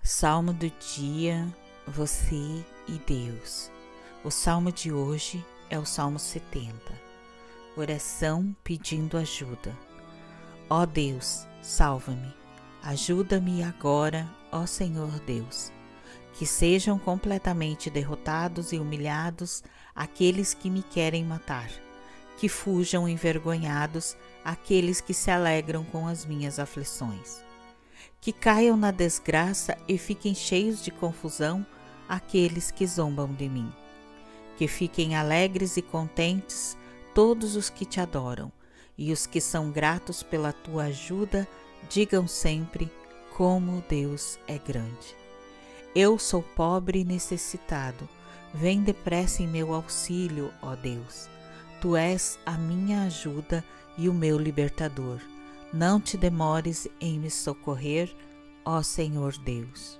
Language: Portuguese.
Salmo do dia, você e Deus. O salmo de hoje é o Salmo 70. Oração pedindo ajuda. Ó Deus, salva-me. Ajuda-me agora, ó Senhor Deus. Que sejam completamente derrotados e humilhados aqueles que me querem matar. Que fujam envergonhados aqueles que se alegram com as minhas aflições. Que caiam na desgraça e fiquem cheios de confusão aqueles que zombam de mim. Que fiquem alegres e contentes todos os que te adoram, e os que são gratos pela tua ajuda digam sempre como Deus é grande. Eu sou pobre e necessitado, vem depressa em meu auxílio, ó Deus. Tu és a minha ajuda e o meu libertador. Não te demores em me socorrer, ó Senhor Deus.